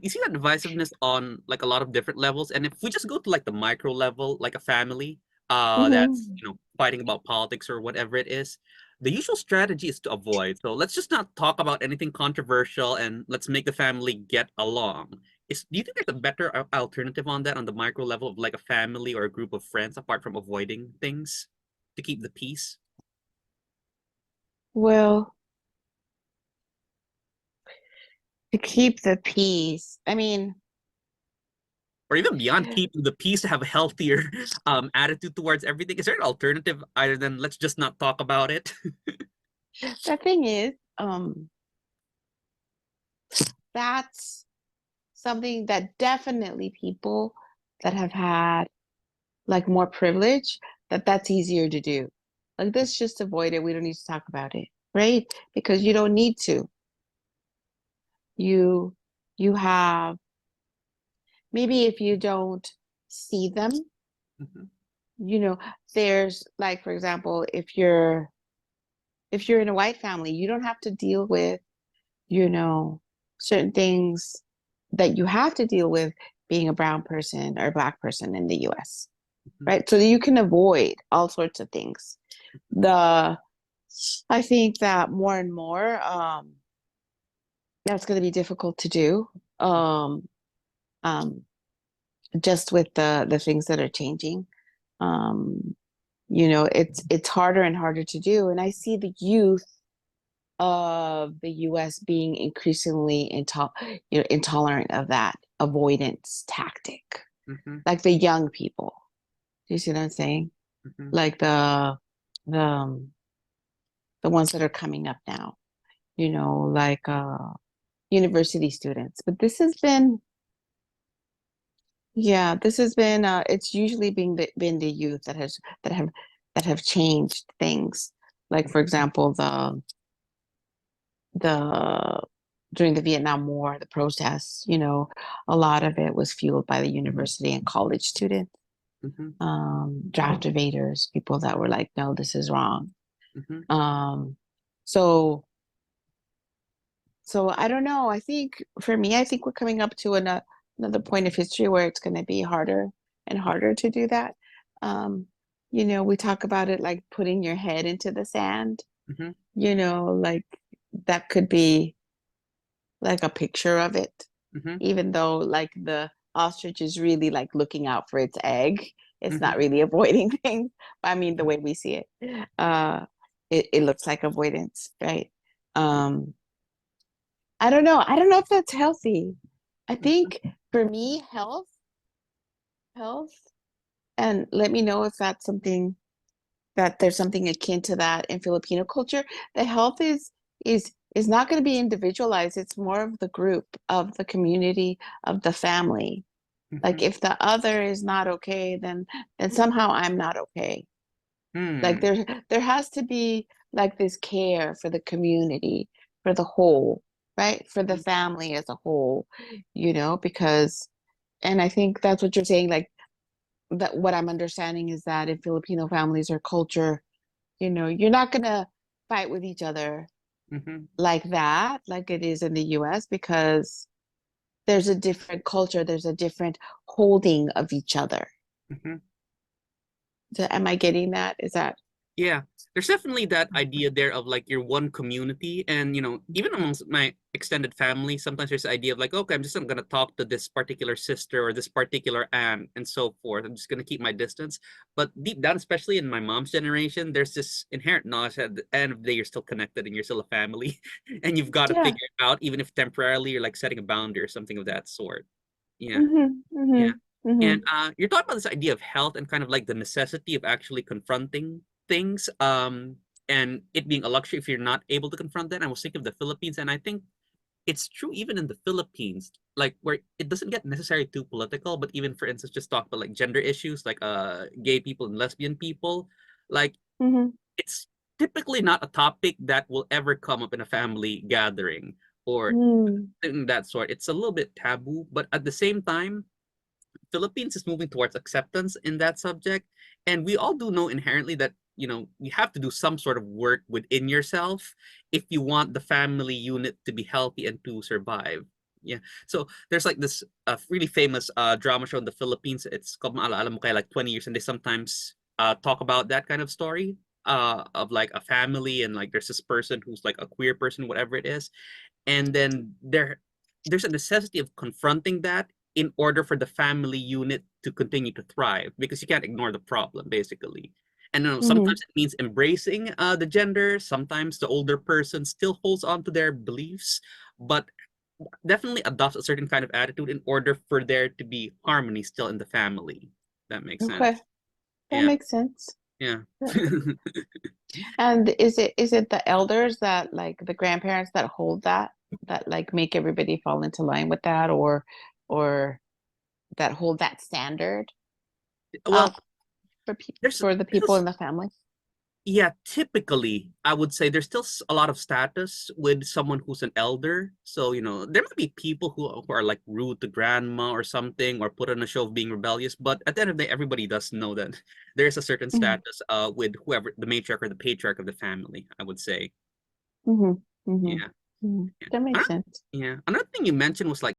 you see that divisiveness on like a lot of different levels, and if we just go to like the micro level, like a family, that's Hmm. fighting about politics or whatever it is, the usual strategy is to avoid. So let's just not talk about anything controversial, and let's make the family get along. Do you think there's a better alternative on that on the micro level of like a family or a group of friends apart from avoiding things to keep the peace? Well, to keep the peace, I mean, Or even beyond keeping the peace to have a healthier attitude towards everything? Is there an alternative other than let's just not talk about it? the thing is, that's something that definitely people that have had like more privilege, that's easier to do. Like, let's just avoid it. We don't need to talk about it, right? Because you don't need to. You you have maybe if you don't see them, Mhm, you know, there's like for example, if you're in a white family, you don't have to deal with, you know, certain things that you have to deal with being a brown person or a black person in the US, mhm, right? So that you can avoid all sorts of things. The I think that more and more that's going to be difficult to do. Um, um, just with the things that are changing. Um, it's harder and harder to do. And I see the youth of the US being increasingly intolerant of that avoidance tactic. mhm, Like the young people. Do you see what I'm saying? mhm, Like the um, the ones that are coming up now, like university students. But this has been it's usually been the youth that have changed things. Like for example, the during the Vietnam War, the protests, a lot of it was fueled by the university and college students, mhm, draft evaders, people that were like, no, this is wrong. mhm. Um, so so I don't know. I think for me, I think we're coming up to another point of history where it's going to be harder and harder to do that. Um, we talk about it like putting your head into the sand, Mhm, like that could be like a picture of it, mhm, even though like the ostrich is really like looking out for its egg. It's mhm, not really avoiding things. But I mean, the way we see it, it looks like avoidance, right? Um, I don't know. I don't know if that's healthy. I mhm. think for me, health, and let me know if that's something that there's something akin to that in Filipino culture. The health is not going to be individualized. It's more of the group, of the community, of the family. Like Mhm. if the other is not okay, then somehow I'm not okay. Like Hmm. there has to be like this care for the community, for the whole, right? For the family as a whole, because and I think that's what you're saying, like that what I'm understanding is that in Filipino families or culture, you're not gonna fight with each other Mhm. like that, like it is in the US, because there's a different culture, there's a different holding of each other. Mhm. So am I getting that? Is that Yeah, there's definitely that idea there of like your one community, and even amongst my extended family, sometimes there's the idea of like, okay, I'm just not gonna talk to this particular sister or this particular aunt and so forth. I'm just gonna keep my distance. But deep down, especially in my mom's generation, there's this inherent knowledge that at the end of the day, you're still connected and you're still a family, and you've got to yeah. figure it out, even if temporarily you're like setting a boundary or something of that sort. Yeah. Hmm. Yeah. Hmm. Hmm. And you're talking about this idea of health and kind of like the necessity of actually confronting things, and it being a luxury if you're not able to confront that. I was thinking of the Philippines, and I think it's true even in the Philippines, like where it doesn't get necessarily too political, but even for instance, just talk about like gender issues, like gay people and lesbian people, like Hmm. it's typically not a topic that will ever come up in a family gathering or Hmm. in that sort. It's a little bit taboo, but at the same time Philippines is moving towards acceptance in that subject. And we all do know inherently that, you have to do some sort of work within yourself if you want the family unit to be healthy and to survive. Yeah. So there's like this really famous drama show in the Philippines. It's called Maalaala Mo Kaya, like 20 years, and they sometimes talk about that kind of story of like a family, and like there's this person who's like a queer person, whatever it is, and then there's a necessity of confronting that in order for the family unit to continue to thrive, because you can't ignore the problem basically. And Mm-hmm. sometimes it means embracing the gender. Sometimes the older person still holds on to their beliefs, but definitely adopts a certain kind of attitude in order for there to be harmony still in the family. That makes Okay, sense. that Yeah. makes sense. Yeah. Yeah. And is it the elders that like the grandparents that hold that like make everybody fall into line with that, or that hold that standard Well, for there's for the people in the family? yeah, typically, I would say there's still a lot of status with someone who's an elder. So, there might be people who are like rude to grandma or something, or put on a show of being rebellious. But at the end of the day, everybody does know that there's a certain Mm-hmm. status with whoever the matriarch or the patriarch of the family, I would say. Mm-hmm. Mm-hmm. Yeah. Mm-hmm. Yeah. That makes Another, sense. yeah. Another thing you mentioned was like